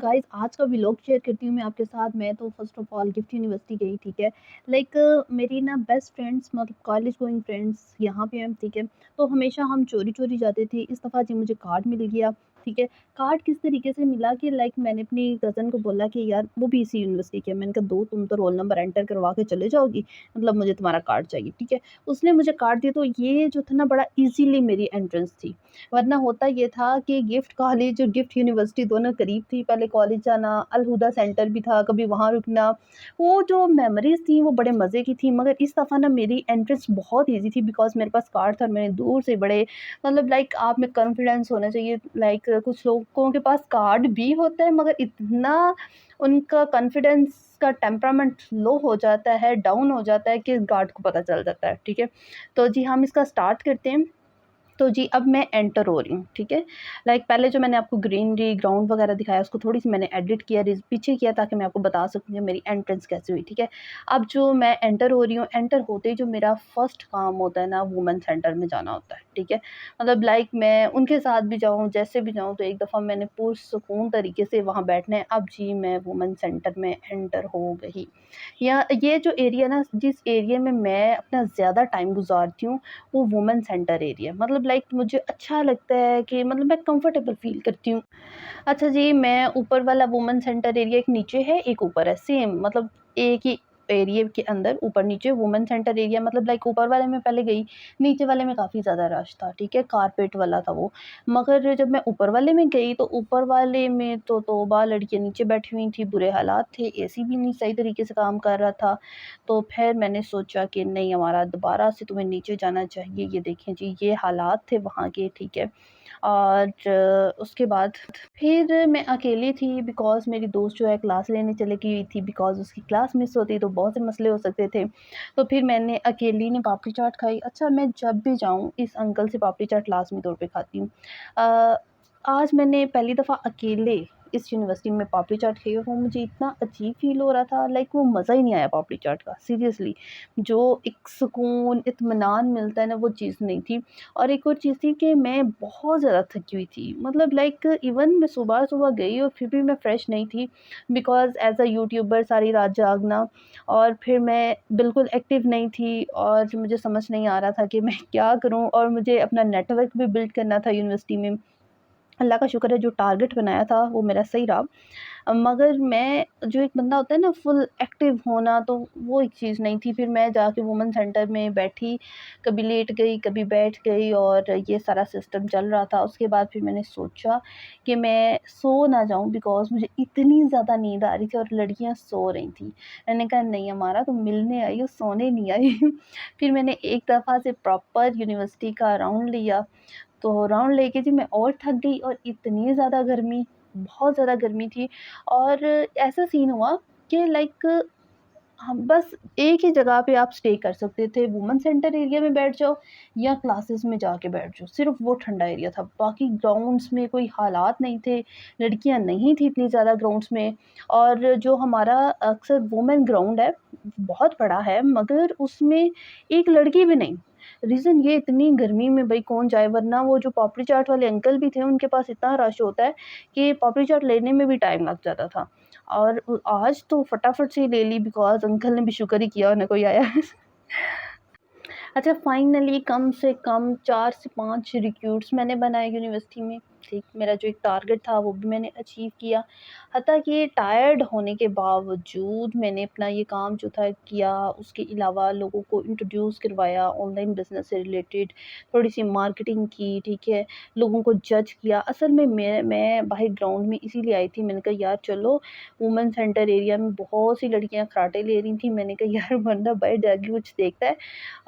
Guys आज का vlog share करती हूँ मैं आपके साथ। मैं तो first of all gift university गई, ठीक है। मेरी ना बेस्ट फ्रेंड्स, मतलब कॉलेज गोइंग फ्रेंड्स यहाँ पे हैं, ठीक है। तो हमेशा हम चोरी चोरी जाते थे। इस दफ़ा जी मुझे कार्ड मिल गया, ठीक है। कार्ड किस तरीके से मिला कि मैंने अपनी कज़न को बोला कि यार वो भी इसी यूनिवर्सिटी की है। मैंने कहा दो तुम तो रोल नंबर एंटर करवा के चले जाओगी, मतलब मुझे तुम्हारा कार्ड चाहिए, ठीक है। उसने मुझे कार्ड दिया, तो ये जो था ना बड़ा ईज़िली मेरी एंट्रेंस थी। वरना होता ये था कि गिफ्ट कॉलेज और गिफ्ट यूनिवर्सिटी दोनों करीब थी। पहले कॉलेज जाना, अलहुदा सेंटर भी था, कभी वहाँ रुकना। वो जो मेमोरीज़ थी वो बड़े मज़े की थी। मगर इस दफ़ा ना मेरी एंट्रेंस बहुत ईज़ी थी, बिकॉज़ मेरे पास कार्ड था और मैंने दूर से बड़े, मतलब आप में कॉन्फिडेंस होना चाहिए। कुछ लोगों के पास कार्ड भी होता है, मगर इतना उनका कॉन्फिडेंस का टेम्परामेंट लो हो जाता है, डाउन हो जाता है कि गार्ड को पता चल जाता है, ठीक है। तो जी हम इसका स्टार्ट करते हैं। तो जी अब मैं एंटर हो रही हूँ, ठीक है। पहले जो मैंने आपको ग्रीनरी ग्राउंड वगैरह दिखाया, उसको थोड़ी-सी मैंने एडिट किया, पीछे किया, ताकि मैं आपको बता सकूँ कि मेरी एंट्रेंस कैसे हुई, ठीक है। अब जो मैं एंटर हो रही हूँ, एंटर होते ही जो मेरा फर्स्ट काम होता है ना, वुमेन सेंटर में जाना होता है, ठीक है। मैं उनके साथ भी जाऊँ, जैसे भी जाऊँ, तो एक दफ़ा मैंने पुरसुकून तरीके से वहाँ बैठना है। अब जी मैं वुमेन सेंटर में एंटर हो गई। या ये जो एरिया ना, जिस एरिया में मैं अपना ज़्यादा टाइम गुज़ारती हूँ, वो वुमेन सेंटर एरिया, मुझे अच्छा लगता है कि मैं कंफर्टेबल फ़ील करती हूँ। अच्छा जी, मैं ऊपर वाला वुमेन सेंटर एरिया, एक नीचे है, एक ऊपर है, सेम एक ही एरिया के अंदर ऊपर-नीचे वुमेन सेंटर एरिया। ऊपर वाले में पहले गई, नीचे वाले में काफ़ी ज़्यादा रश था, ठीक है, कारपेट वाला था वो। मगर जब मैं ऊपर वाले में गई, तो ऊपर वाले में तो तौबा, लड़कियाँ नीचे बैठी हुई थी, बुरे हालात थे, एसी भी नहीं सही तरीके से काम कर रहा था। तो फिर मैंने सोचा कि नहीं, हमारा दोबारा से तुम्हें नीचे जाना चाहिए। ये देखें जी, ये हालात थे वहाँ के, ठीक है। और उसके बाद फिर मैं अकेली थी, बिकॉज़ मेरी दोस्त जो है क्लास लेने चली गई थी, बिकॉज़ उसकी क्लास मिस होती तो बहुत से मसले हो सकते थे। तो फिर मैंने अकेली ने पापड़ी चाट खाई। अच्छा, मैं जब भी जाऊँ इस अंकल से पापड़ी चाट लाज़मी तौर पे खाती हूँ। अ, आज मैंने पहली दफ़ा अकेले इस यूनिवर्सिटी में पापड़ी चाट खाई, और वो मुझे इतना अजीब फ़ील हो रहा था, वो मज़ा ही नहीं आया पापड़ी चाट का, सीरियसली। जो एक सुकून, इत्मीनान मिलता है ना, वो चीज़ नहीं थी। और एक और चीज़ थी कि मैं बहुत ज़्यादा थकी हुई थी। इवन मैं सुबह-सुबह गई और फिर भी मैं फ्रेश नहीं थी, बिकॉज़ एज़ अ यूट्यूबर सारी रात जागना, और फिर मैं बिल्कुल एक्टिव नहीं थी, और मुझे समझ नहीं आ रहा था कि मैं क्या करूँ, और मुझे अपना नेटवर्क भी बिल्ड करना था यूनिवर्सिटी में। अल्लाह का शुक्र है, जो टारगेट बनाया था वो मेरा सही रहा। मगर मैं, जो एक बंदा होता है ना फुल एक्टिव होना, तो वो एक चीज़ नहीं थी। फिर मैं जाके वुमेन सेंटर में बैठी, कभी लेट गई, कभी बैठ गई, और ये सारा सिस्टम चल रहा था। उसके बाद फिर मैंने सोचा कि मैं सो ना जाऊँ, बिकॉज़ मुझे इतनी ज़्यादा नींद आ रही थी और लड़कियाँ सो रही थी। मैंने कहा नहीं हमारा, तुम मिलने आई हो, सोने नहीं आई। फिर मैंने एक दफ़ा से प्रॉपर यूनिवर्सिटी का राउंड लिया। तो राउंड लेके जी मैं और थक गई, और इतनी ज़्यादा गर्मी, बहुत ज़्यादा गर्मी थी। और ऐसा सीन हुआ कि हम बस एक ही जगह पे आप स्टे कर सकते थे, वुमेन सेंटर एरिया में बैठ जाओ या क्लासेस में जाके बैठ जाओ, सिर्फ वो ठंडा एरिया था। बाकी ग्राउंड्स में कोई हालात नहीं थे, लड़कियां नहीं थी इतनी ज़्यादा ग्राउंड्स में। और जो हमारा अक्सर वुमेन ग्राउंड है, बहुत बड़ा है, मगर उसमें एक लड़की भी नहीं। रीज़न ये, इतनी गर्मी में भाई कौन जाए, वरना वो जो पापड़ी चाट वाले अंकल भी थे, उनके पास इतना रश होता है कि पापड़ी चाट लेने में भी टाइम लग जाता था। और आज तो फटाफट से ही ले ली, बिकॉज़ अंकल ने भी शुक्र ही किया उन्हें कोई आया। अच्छा, फाइनली कम से कम 4 से 5 रिक्रूट्स मैंने बनाए यूनिवर्सिटी में, ठीक। मेरा जो एक टारगेट था वो भी मैंने अचीव किया। हत्ता कि टायर्ड होने के बावजूद मैंने अपना ये काम जो था किया। उसके अलावा लोगों को इंट्रोड्यूस करवाया ऑनलाइन बिज़नेस से रिलेटेड, थोड़ी-सी मार्केटिंग की, ठीक है। लोगों को जज किया। असल में मैं बाहर ग्राउंड में इसीलिए आई थी, मैंने कहा यार चलो, वुमेन सेंटर एरिया में बहुत सी लड़कियाँ खर्राटे ले रही थी। मैंने कहा यार बंदा बाहर जाके कुछ देखता है,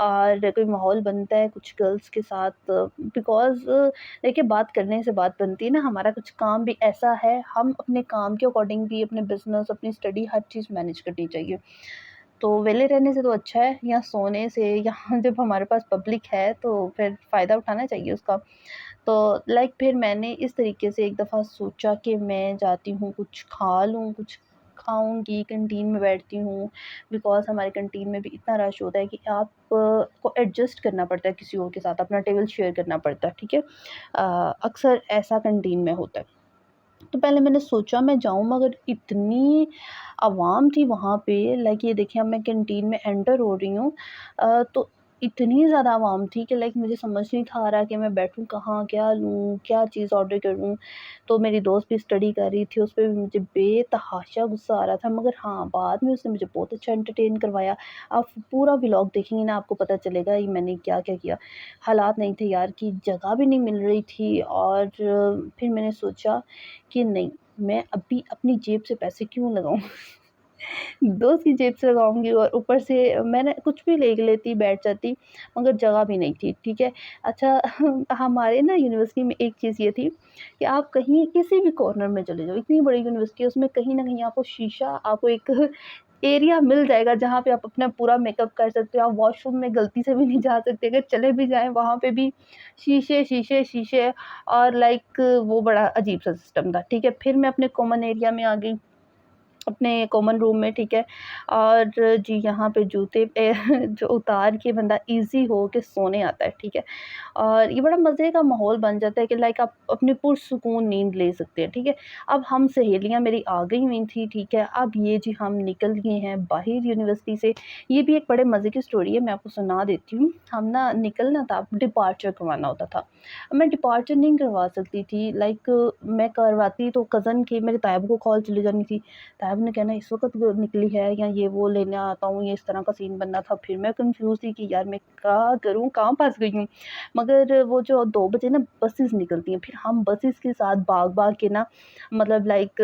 और कोई माहौल बनता है कुछ गर्ल्स के साथ, बिकॉज़ देखिए, बात करने से बात बनती है ना। हमारा कुछ काम भी ऐसा है, हम अपने काम के अकॉर्डिंग भी अपने बिज़नेस, अपनी स्टडी, हर चीज़ मैनेज करनी चाहिए। तो वेले रहने से तो अच्छा है, या सोने से, यहाँ जब हमारे पास पब्लिक है तो फिर फ़ायदा उठाना चाहिए उसका। तो फिर मैंने इस तरीके से एक दफ़ा सोचा कि मैं जाती हूँ, कुछ खा लूँ, कुछ खाऊँगी, कैंटीन में बैठती हूँ, बिकॉज़ हमारे कैंटीन में भी इतना रश होता है कि आप को एडजस्ट करना पड़ता है किसी और के साथ, अपना टेबल शेयर करना पड़ता है, ठीक है। अक्सर ऐसा कैंटीन में होता है। तो पहले मैंने सोचा मैं जाऊँ, मगर इतनी आवाम थी वहाँ पे, लाइक ये देखिए अब मैं कैंटीन में एंटर हो रही हूँ, तो इतनी ज़्यादा आवाम थी कि लाइक मुझे समझ नहीं था आ रहा कि मैं बैठूँ कहाँ, क्या लूँ, क्या चीज़ ऑर्डर करूँ? तो मेरी दोस्त भी स्टडी कर रही थी, उस पे भी मुझे बेतहाशा गुस्सा आ रहा था, मगर हाँ, बाद में उसने मुझे बहुत अच्छा एंटरटेन करवाया। आप पूरा व्लॉग देखेंगे ना, आपको पता चलेगा ये मैंने क्या-क्या किया। हालात नहीं थे यार कि जगह भी नहीं मिल रही थी, और फिर मैंने सोचा कि नहीं, मैं अभी अपनी जेब से पैसे क्यों लगाऊँ? दोस्त की जेब से लगाऊँगी, और ऊपर से मैंने कुछ भी ले लेती, बैठ जाती, मगर जगह भी नहीं थी, ठीक है? अच्छा हमारे ना यूनिवर्सिटी में एक चीज़ ये थी कि आप कहीं किसी भी कॉर्नर में चले जाओ, इतनी बड़ी यूनिवर्सिटी है, उसमें कहीं न कहीं आपको शीशा, आपको एक एरिया मिल जाएगा जहाँ पे आप अपना पूरा मेकअप कर सकते हो। आप वॉशरूम में गलती से भी नहीं जा सकते, अगर चले भी जाएँ वहाँ पे भी शीशे, शीशे, शीशे, और लाइक वो बड़ा अजीब-सा सिस्टम था, ठीक है? फिर मैं अपने कॉमन एरिया में आ गई, अपने कॉमन रूम में, ठीक है? और जी यहाँ पे जूते जो उतार के बंदा ईज़ी हो के सोने आता है, ठीक है? और ये बड़ा मज़े का माहौल बन जाता है कि लाइक आप अपनी पुरसुकून नींद ले सकते हैं, ठीक है? अब हम सहेलियाँ मेरी आ गई हुई थी, ठीक है? अब ये जी हम निकल गए हैं बाहर यूनिवर्सिटी से। ये भी एक बड़े मज़े की स्टोरी है, मैं आपको सुना देती हूँ। हम ना निकलना था, डिपार्चर करवाना होता था। मैं डिपार्चर नहीं करवा सकती थी, लाइक मैं करवाती तो कज़न की, मेरे तायब को कॉल चली जानी थी। तायब ने कहना इस वक़्त निकली है, या ये वो लेने आता हूँ, ये इस तरह का सीन बनना था। फिर मैं कन्फ्यूज़ थी कि यार मैं क्या करूँ, कहाँ फँस गई हूँ? मगर वो जो 2 बजे ना बसेस निकलती हैं, फिर हम बसेस के साथ भाग-भाग के ना, मतलब लाइक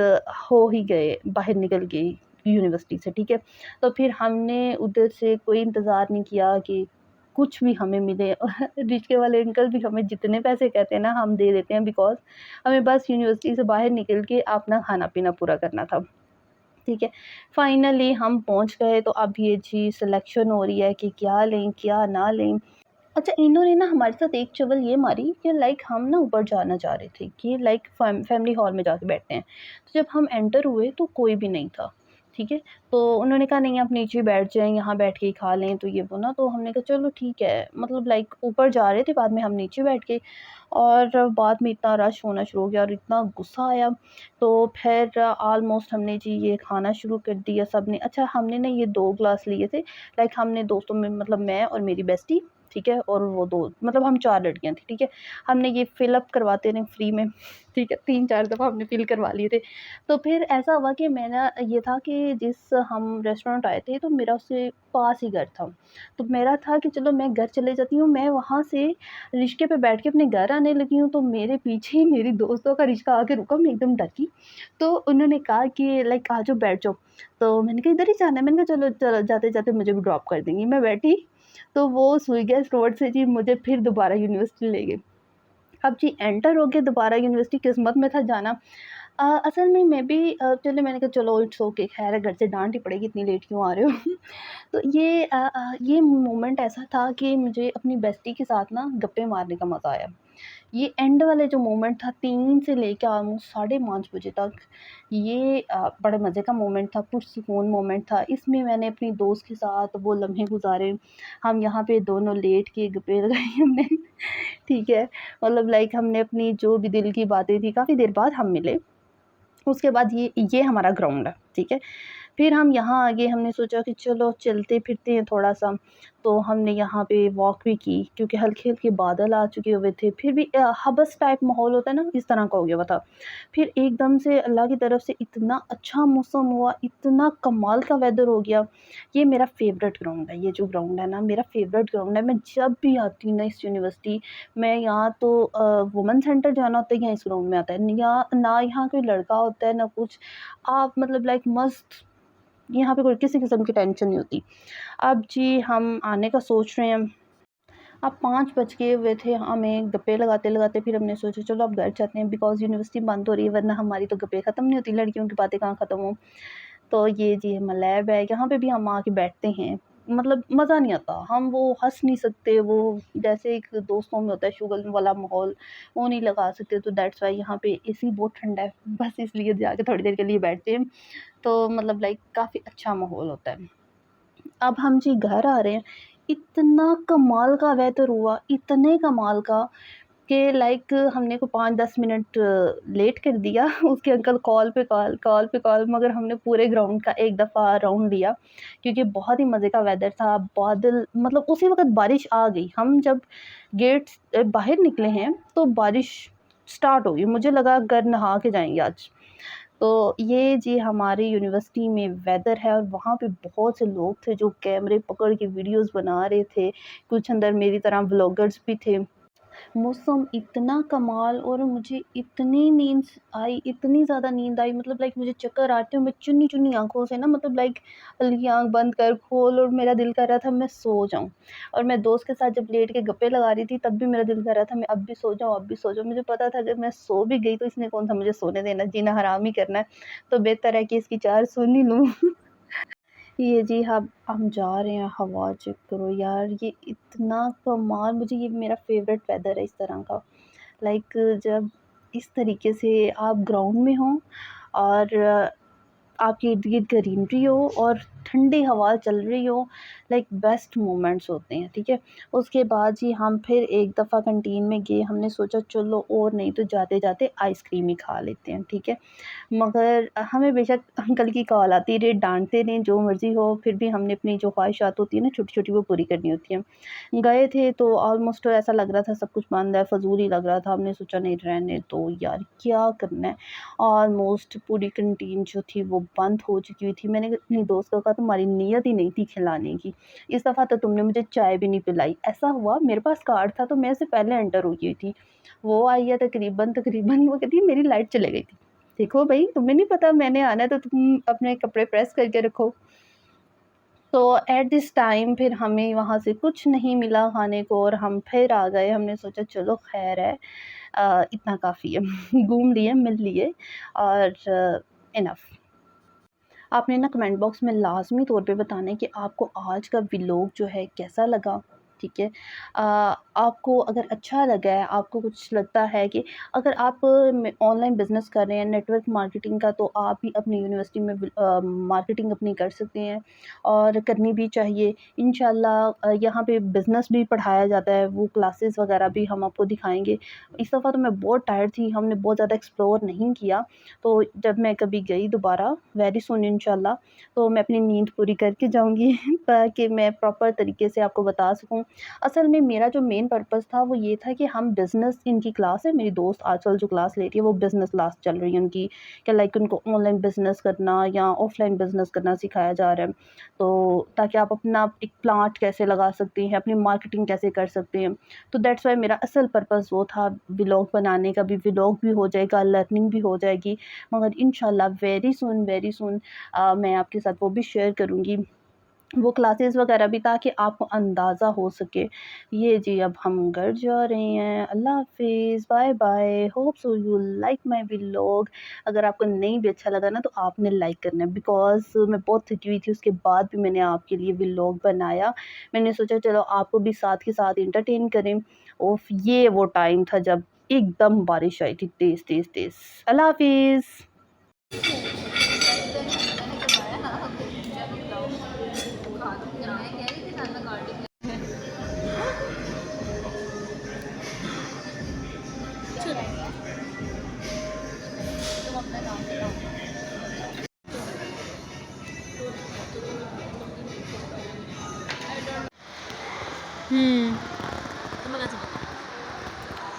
हो ही गए, बाहर निकल गए यूनिवर्सिटी से, ठीक है? तो फिर हमने उधर से कोई इंतज़ार नहीं किया कि कुछ भी हमें मिले। रिक्शे वाले अंकल भी हमें जितने पैसे कहते हैं ना, हम दे देते हैं, बिकॉज़ हमें बस यूनिवर्सिटी से बाहर निकल के अपना खाना-पीना पूरा करना था। ठीक है। फाइनली हम पहुँच गए, तो अब ये जी सिलेक्शन हो रही है कि क्या लें, क्या ना लें। अच्छा, इन्होंने ना हमारे साथ एक चुगल ये मारी कि लाइक हम ना ऊपर जाना चाह रहे थे कि लाइक फैमिली हॉल में जाके बैठते हैं। तो जब हम एंटर हुए तो कोई भी नहीं था, ठीक है? तो उन्होंने कहा नहीं आप नीचे बैठ जाएँ, यहाँ बैठ के ही खा लें, तो ये वो ना, तो हमने कहा चलो ठीक है। मतलब लाइक ऊपर जा रहे थे, बाद में हम नीचे बैठ गए, और बाद में इतना रश होना शुरू हो गया और इतना गुस्सा आया। तो फिर ऑलमोस्ट हमने जी ये खाना शुरू कर दिया सबने। अच्छा, हमने ना ये 2 ग्लास लिए थे, लाइक हमने दोस्तों में, मतलब मैं और मेरी बेस्टी, ठीक है? और वो 2, मतलब हम 4 लड़कियाँ थी, ठीक है? हमने ये फ़िल अप करवाते रहे फ्री में, ठीक है? 3-4 दफ़ा हमने फ़िल करवा लिए थे। तो फिर ऐसा हुआ कि मैं ना, ये था कि जिस हम रेस्टोरेंट आए थे, तो मेरा उससे पास ही घर था। तो मेरा था कि चलो मैं घर चले जाती हूँ, मैं वहाँ से रिक्शे पे बैठ के अपने घर आने लगी हूँ, तो मेरे पीछे ही मेरी दोस्तों का रिक्शा आके रुका, मैं एकदम डर गई। तो उन्होंने कहा कि लाइक आ जाओ, बैठ जाओ। तो मैंने कहा इधर ही जाना है, मैंने कहा चलो चलो जाते-जाते मुझे भी ड्रॉप कर देंगी। मैं बैठी, तो वो स्वीगेस्ट रोड से जी मुझे फिर दोबारा यूनिवर्सिटी ले गए। अब जी एंटर हो गए दोबारा यूनिवर्सिटी, किस्मत में था जाना। असल में मैं भी चलो मैंने कहा चलो इट्स ओके, ख़ैर है घर से डाँट ही पड़ेगी, इतनी लेट क्यों आ रहे हो? तो ये मोमेंट ऐसा था कि मुझे अपनी बेस्टी के साथ ना गप्पे मारने का मज़ा आया। ये एंड वाले जो मोमेंट था 3 से लेके ऑलमोस्ट साढ़े 5 बजे तक, ये बड़े मज़े का मोमेंट था, पुरसुकून मोमेंट था। इसमें मैंने अपनी दोस्त के साथ वो लम्हे गुज़ारे। हम यहाँ पे दोनों लेट के गप्पे लगाई हमने, ठीक है? मतलब लाइक हमने अपनी जो भी दिल की बातें थी, काफ़ी देर बाद हम मिले। उसके बाद ये हमारा ग्राउंड है, ठीक है? फिर हम यहाँ आगे, हमने सोचा कि चलो चलते-फिरते हैं थोड़ा-सा, तो हमने यहाँ पे वॉक भी की, क्योंकि हल्के-हल्के बादल आ चुके हुए थे। फिर भी हबस टाइप माहौल होता है ना, इस तरह का हो गया हुआ था। फिर एकदम से अल्लाह की तरफ से इतना अच्छा मौसम हुआ, इतना कमाल का वेदर हो गया। ये मेरा फ़ेवरेट ग्राउंड है, ये जो ग्राउंड है ना मेरा फ़ेवरेट ग्राउंड है। मैं जब भी आती हूँ ना इस यूनिवर्सिटी, मैं यहाँ तो वुमेन सेंटर जाना होता है या इस ग्राउंड में आता है। या ना यहाँ कोई लड़का होता है ना कुछ, आप मतलब लाइक मस्त, यहाँ पे कोई किसी किस्म की टेंशन नहीं होती। अब जी हम आने का सोच रहे हैं, अब 5 बज गए हुए थे, हमें गप्पे लगाते-लगाते फिर हमने सोचा चलो अब घर चलते हैं, बिकॉज़ यूनिवर्सिटी बंद हो रही है, वरना हमारी तो गप्पे ख़त्म नहीं होती, लड़कियों की बातें कहाँ ख़त्म हो। तो ये जी हमारा लैब है, यहाँ पे भी हम आके बैठते हैं, मतलब मज़ा नहीं आता, हम वो हँस नहीं सकते, वो जैसे एक दोस्तों में होता है शुगल वाला माहौल, वो नहीं लगा सकते, तो दैट्स व्हाई यहाँ पे एसी बहुत ठंडा है, बस इसलिए जाके थोड़ी देर के लिए बैठते हैं। तो मतलब लाइक काफ़ी अच्छा माहौल होता है। अब हम जी घर आ रहे हैं, इतना कमाल का वेदर हुआ, इतने कमाल का कि लाइक हमने को 5-10 मिनट लेट कर दिया। उसके अंकल कॉल पे कॉल, कॉल पे कॉल, मगर हमने पूरे ग्राउंड का एक दफ़ा राउंड लिया क्योंकि बहुत ही मज़े का वेदर था। बादल मतलब उसी वक़्त बारिश आ गई। हम जब गेट से बाहर निकले हैं तो बारिश स्टार्ट हो गई। मुझे लगा घर नहा के जाएँगे आज। तो ये जी हमारी यूनिवर्सिटी में वेदर है और वहाँ पे बहुत से लोग थे जो कैमरे पकड़ के वीडियोज़ बना रहे थे। कुछ अंदर मेरी तरह व्लॉगर्स भी थे। मौसम इतना कमाल और मुझे इतनी नींद आई, इतनी ज़्यादा नींद आई, मतलब लाइक मुझे चक्कर आते हुए मैं चुन्नी-चुन्नी आँखों से ना, मतलब लाइक हल्की आँख बंद कर खोल, और मेरा दिल कर रहा था मैं सो जाऊँ। और मैं दोस्त के साथ जब लेट के गप्पे लगा रही थी तब भी मेरा दिल कर रहा था मैं अब भी सो जाऊँ, अब भी सो जाऊँ। मुझे पता था अगर मैं सो भी गई तो इसने कौन-सा मुझे सोने देना, जीना हराम ही करना है। तो बेहतर है कि इसकी 4 सुन ही लूँ। ये जी हम जा रहे हैं, हवा चेक करो यार, ये इतना कमाल, मुझे ये मेरा फ़ेवरेट वेदर है इस तरह का। लाइक जब इस तरीके से आप ग्राउंड में हों और आपके इर्द-गिर्द ग्रीनरी हो और ठंडी हवा चल रही हो, लाइक बेस्ट मोमेंट्स होते हैं, ठीक है? उसके बाद जी हम फिर एक दफ़ा कैंटीन में गए, हमने सोचा चलो और नहीं तो जाते-जाते आइसक्रीम ही खा लेते हैं, ठीक है? मगर हमें बेशक अंकल की कॉल आती रही, डाँटते रहें, जो मर्ज़ी हो, फिर भी हमने अपनी जो ख़्वाहिशात होती है ना छोटी-छोटी, वो पूरी करनी होती हैं। गए थे तो ऑलमोस्ट ऐसा लग रहा था सब कुछ बंद है, फ़ज़ूल ही लग रहा था। हमने सोचा नहीं रहने दो यार, क्या करना है। ऑलमोस्ट पूरी कैंटीन जो थी वो बंद हो चुकी हुई थी। मैंने अपनी दोस्त को कहा तुम्हारी नीयत ही नहीं थी खिलाने की, इस दफ़ा तो तुमने मुझे चाय भी नहीं पिलाई। ऐसा हुआ मेरे पास कार्ड था तो मैं उससे पहले एंटर हो गई थी। वो आई है तकरीबन वो कहती है मेरी लाइट चली गई थी। देखो भई, तुम्हें नहीं पता मैंने आना है तो तुम अपने कपड़े प्रेस करके रखो। तो एट दिस टाइम फिर हमें वहाँ से कुछ नहीं मिला खाने को और हम फिर आ गए। हमने सोचा चलो ख़ैर है, इतना काफ़ी है। घूम लिए, मिल लिए और इनफ। आपने ना कमेंट बॉक्स में लाज़मी तौर पे बताना है कि आपको आज का व्लॉग जो है कैसा लगा, ठीक है? आपको अगर अच्छा लगा है, आपको कुछ लगता है कि अगर आप ऑनलाइन बिज़नेस कर रहे हैं, नेटवर्क मार्केटिंग का, तो आप भी अपनी यूनिवर्सिटी में मार्केटिंग अपनी कर सकते हैं और करनी भी चाहिए। इंशाल्लाह यहाँ पे बिज़नेस भी पढ़ाया जाता है, वो क्लासेस वगैरह भी हम आपको दिखाएँगे। इस दफ़ा तो मैं बहुत टायर्ड थी, हमने बहुत ज़्यादा एक्सप्लोर नहीं किया। तो जब मैं कभी गई दोबारा वेरी सून इंशाल्लाह, तो मैं अपनी नींद पूरी करके जाऊँगी ताकि मैं प्रॉपर तरीके से आपको बता सकूँ। असल में मेरा जो मेन पर्पज़ था वो ये था कि हम बिज़नेस, इनकी क्लास है, मेरी दोस्त आजकल जो क्लास ले रही है वो बिज़नेस क्लास चल रही है उनकी, कि लाइक उनको ऑनलाइन बिज़नेस करना या ऑफ़लाइन बिज़नेस करना सिखाया जा रहा है। तो ताकि आप अपना एक प्लांट कैसे लगा सकते हैं, अपनी मार्केटिंग कैसे कर सकते हैं। तो दैट्स व्हाई मेरा असल पर्पज़ वो था, व्लॉग बनाने का भी, व्लॉग भी हो जाएगा, लर्निंग भी हो जाएगी। मगर इंशाल्लाह वेरी सून मैं आपके साथ वो भी शेयर करूँगी, वो क्लासेस वगैरह भी, ताकि आपको अंदाज़ा हो सके। ये जी अब हम घर जा रहे हैं। अल्लाह हाफ़िज़, bye bye. Hope so you like my vlog. अगर आपको नहीं भी अच्छा लगा ना तो आपने लाइक करना है, बिकॉज़ मैं बहुत थकी हुई थी, उसके बाद भी मैंने आपके लिए व्लॉग बनाया। मैंने सोचा चलो आपको भी साथ के साथ एंटरटेन करें। उफ़! ये वो टाइम था जब एकदम बारिश आई थी तेज़, तेज़, तेज़। अल्लाह हाफ़िज़।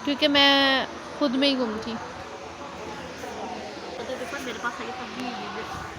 क्योंकि मैं खुद में ही गुम थी। मेरे पास आई तब भी